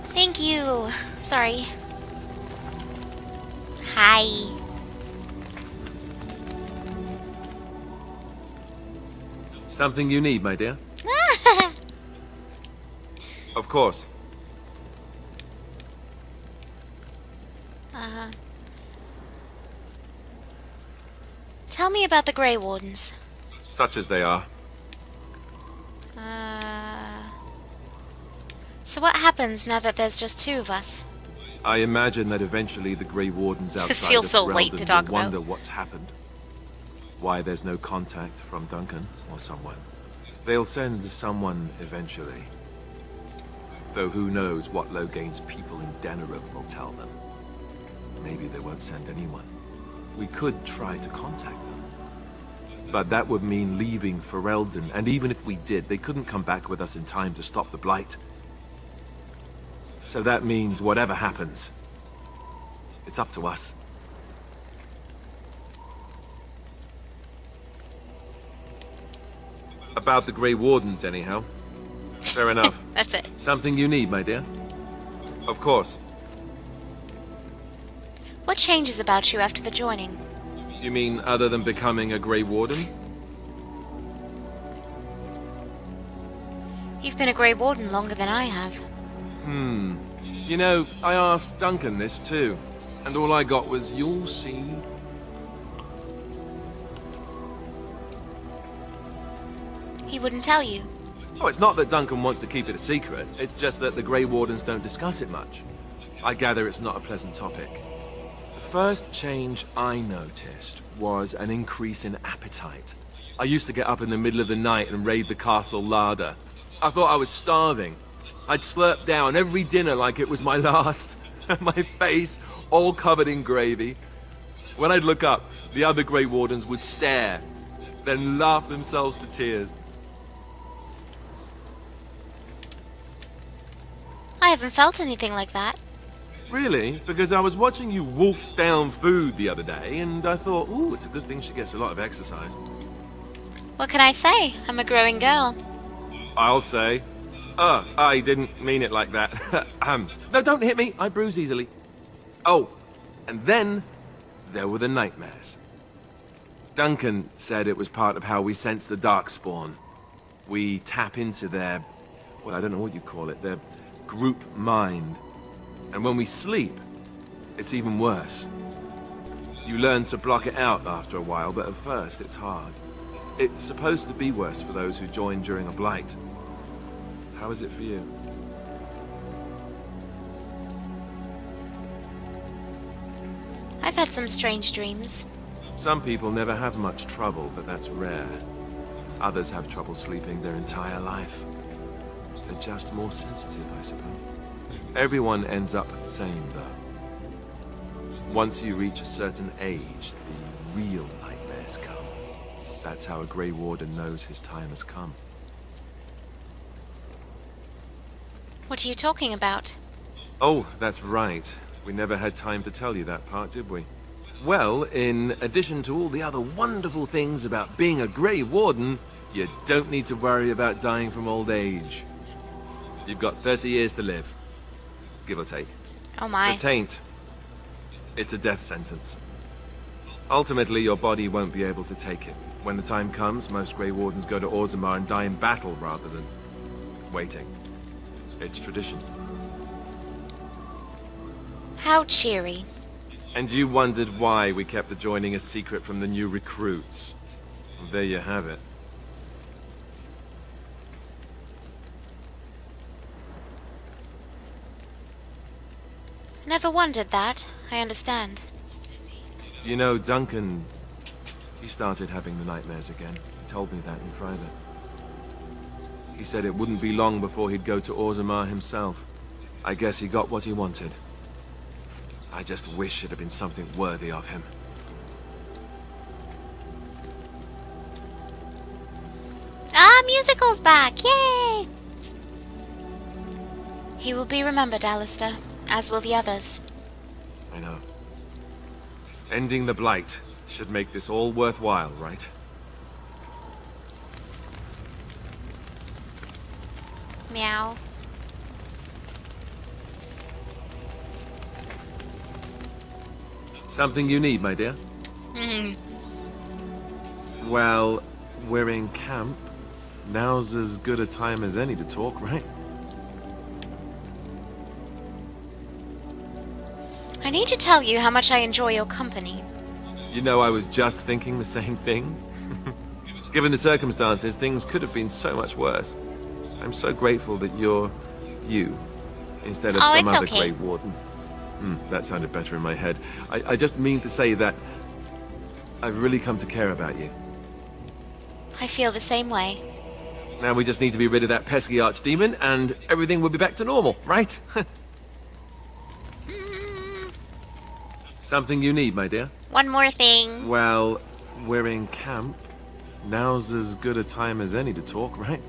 Thank you. Sorry. Hi. Something you need, my dear? Of course. Tell me about the Grey Wardens. Such as they are. So what happens now that there's just two of us? I imagine that eventually the Grey Wardens This outside feels of so late to Ferelden talk will wonder about. what's happened. Why there's no contact from Duncan or someone. They'll send someone eventually. Though who knows what Loghain's people in Denerim will tell them. Maybe they won't send anyone. We could try to contact them. But that would mean leaving Ferelden, and even if we did, they couldn't come back with us in time to stop the Blight. So that means whatever happens, it's up to us. About the Grey Wardens, anyhow. Fair enough. That's it. Something you need, my dear? Of course. What changes about you after the joining? You mean other than becoming a Grey Warden? You've been a Grey Warden longer than I have. You know, I asked Duncan this too, and all I got was, "You'll see." He wouldn't tell you. Oh, it's not that Duncan wants to keep it a secret, it's just that the Grey Wardens don't discuss it much. I gather it's not a pleasant topic. The first change I noticed was an increase in appetite. I used to get up in the middle of the night and raid the castle larder. I thought I was starving. I'd slurp down every dinner like it was my last. My face all covered in gravy. When I'd look up, the other Grey Wardens would stare, then laugh themselves to tears. I haven't felt anything like that. Really? Because I was watching you wolf down food the other day, and I thought, ooh, it's a good thing she gets a lot of exercise. What can I say? I'm a growing girl. I'll say. I didn't mean it like that. No, don't hit me. I bruise easily. Oh, and then there were the nightmares. Duncan said it was part of how we sense the Darkspawn. We tap into their, well, I don't know what you call it, their group mind. And when we sleep, it's even worse. You learn to block it out after a while, but at first it's hard. It's supposed to be worse for those who join during a blight. How is it for you? I've had some strange dreams. Some people never have much trouble, but that's rare. Others have trouble sleeping their entire life. They're just more sensitive, I suppose. Everyone ends up the same, though. Once you reach a certain age, the real nightmares come. That's how a Grey Warden knows his time has come. What are you talking about? Oh, that's right. We never had time to tell you that part, did we? Well, in addition to all the other wonderful things about being a Grey Warden, you don't need to worry about dying from old age. You've got 30 years to live. Give or take. Oh my. The taint. It's a death sentence. Ultimately, your body won't be able to take it. When the time comes, most Grey Wardens go to Orzammar and die in battle rather than waiting. It's tradition. How cheery. And you wondered why we kept the joining a secret from the new recruits. Well, there you have it. Never wondered that. I understand. You know, Duncan, he started having the nightmares again. He told me that in private. He said it wouldn't be long before he'd go to Orzammar himself. I guess he got what he wanted. I just wish it had been something worthy of him. Ah, musical's back! Yay! He will be remembered, Alistair, as will the others. I know. Ending the Blight should make this all worthwhile, right? Meow. Something you need, my dear? Hmm. Well, we're in camp. Now's as good a time as any to talk, right? I need to tell you how much I enjoy your company. You know, I was just thinking the same thing. Given the circumstances, things could have been so much worse. I'm so grateful that you're you, instead of Oh, some it's other okay. Grey Warden. That sounded better in my head. I just mean to say that I've really come to care about you. I feel the same way. Now we just need to be rid of that pesky archdemon, and everything will be back to normal, right? Something you need, my dear? One more thing. Well, we're in camp. Now's as good a time as any to talk, right?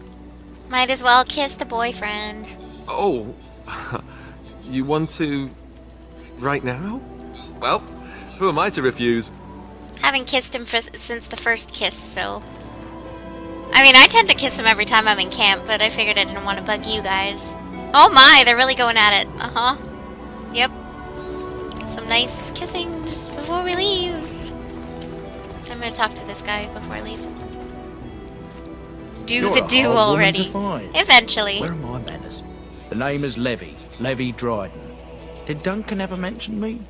Might as well kiss the boyfriend. Oh, you want to right now? Well, who am I to refuse? Haven't kissed him since the first kiss, so... I mean, I tend to kiss him every time I'm in camp, but I figured I didn't want to bug you guys. Oh my, they're really going at it. Uh-huh. Yep. Some nice kissing just before we leave. I'm gonna talk to this guy before I leave. You're The a do hard woman already. to find. Eventually. Where are my manners? The name is Levy Dryden. Did Duncan ever mention me?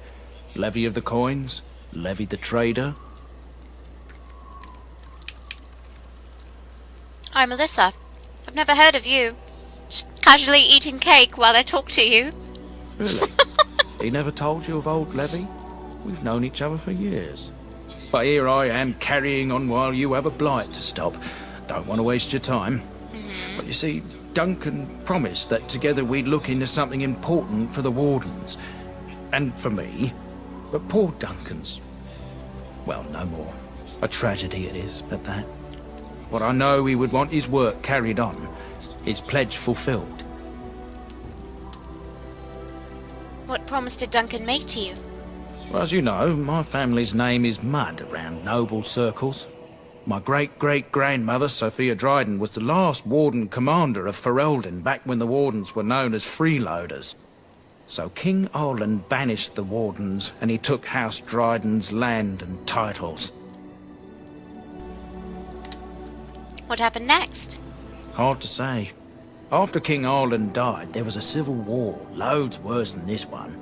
Levy of the coins? Levy the trader? I'm Alyssa. I've never heard of you. Just casually eating cake while I talk to you. Really? He never told you of old Levy? We've known each other for years. But here I am carrying on while you have a blight to stop. Don't want to waste your time. But you see, Duncan promised that together we'd look into something important for the Wardens. And for me. But poor Duncan's... well, no more. A tragedy it is, at that. But I know he would want his work carried on. His pledge fulfilled. What promise did Duncan make to you? Well, as you know, my family's name is mud around noble circles. My great-great-grandmother, Sophia Dryden, was the last Warden Commander of Ferelden back when the Wardens were known as freeloaders. So King Orland banished the Wardens, and he took House Dryden's land and titles. What happened next? Hard to say. After King Orland died, there was a civil war, loads worse than this one.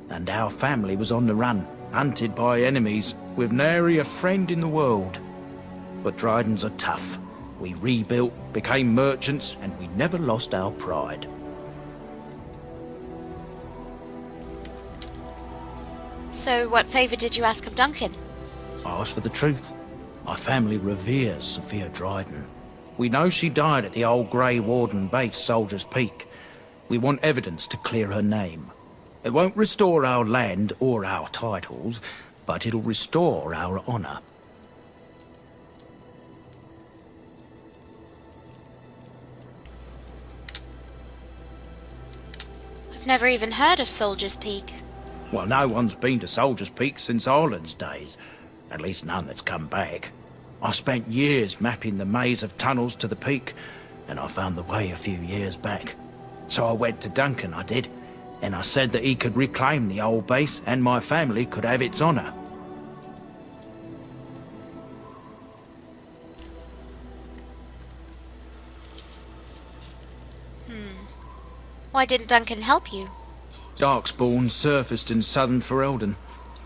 And our family was on the run, hunted by enemies, with nary a friend in the world. But Drydens are tough. We rebuilt, became merchants, and we never lost our pride. So, what favour did you ask of Duncan? I asked for the truth. My family reveres Sophia Dryden. We know she died at the old Grey Warden base, Soldier's Peak. We want evidence to clear her name. It won't restore our land or our titles, but it'll restore our honour. I've never even heard of Soldier's Peak. Well, no one's been to Soldier's Peak since Orland's days. At least none that's come back. I spent years mapping the maze of tunnels to the peak, and I found the way a few years back. So I went to Duncan, I did, and I said that he could reclaim the old base and my family could have its honour. Why didn't Duncan help you? Darkspawn surfaced in southern Ferelden,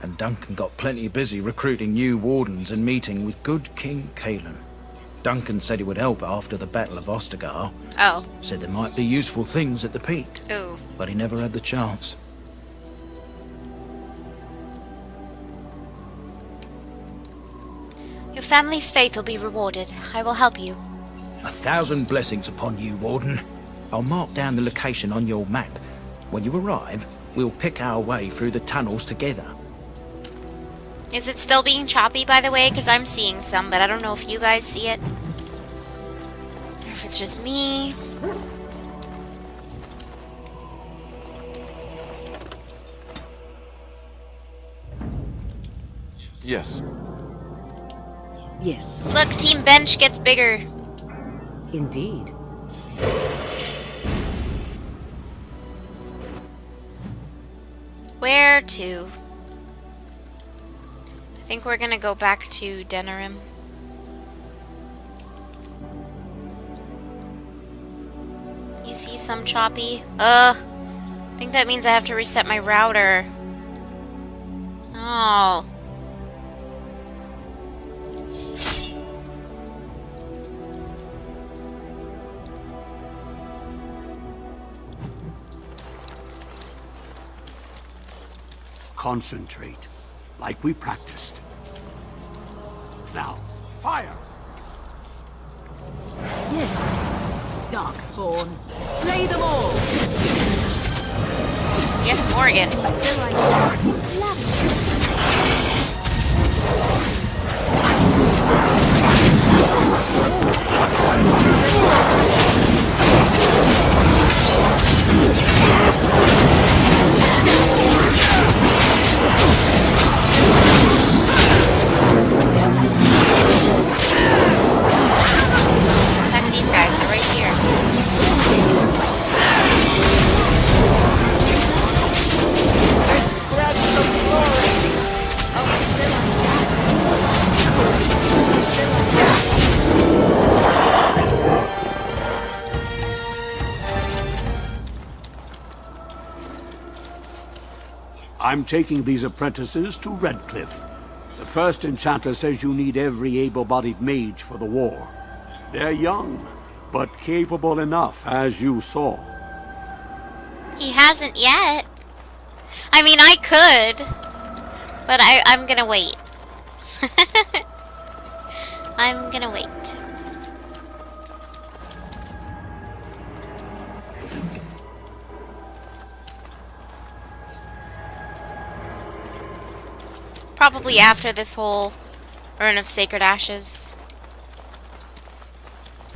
and Duncan got plenty busy recruiting new wardens and meeting with good King Cailan. Duncan said he would help after the Battle of Ostagar. Oh. Said there might be useful things at the peak, Ooh. but he never had the chance. Your family's faith will be rewarded. I will help you. 1,000 blessings upon you, Warden. I'll mark down the location on your map. When you arrive, we'll pick our way through the tunnels together. Is it still being choppy, by the way? Because I'm seeing some, but I don't know if you guys see it. Or if it's just me. Yes. Yes, Look, Team Bench gets bigger. indeed. Where to? think we're gonna go back to Denerim. You see some choppy? I think that means I have to reset my router. Oh. Concentrate, like we practiced. Now, fire! Yes. Darkspawn. Slay them all. Yes, Morgan. Attack these guys, they're right here. I'm taking these apprentices to Redcliffe. The first enchanter says you need every able-bodied mage for the war. They're young, but capable enough, as you saw. He hasn't yet. I mean, I could, but I'm gonna wait. I'm gonna wait. Probably after this whole Urn of Sacred Ashes.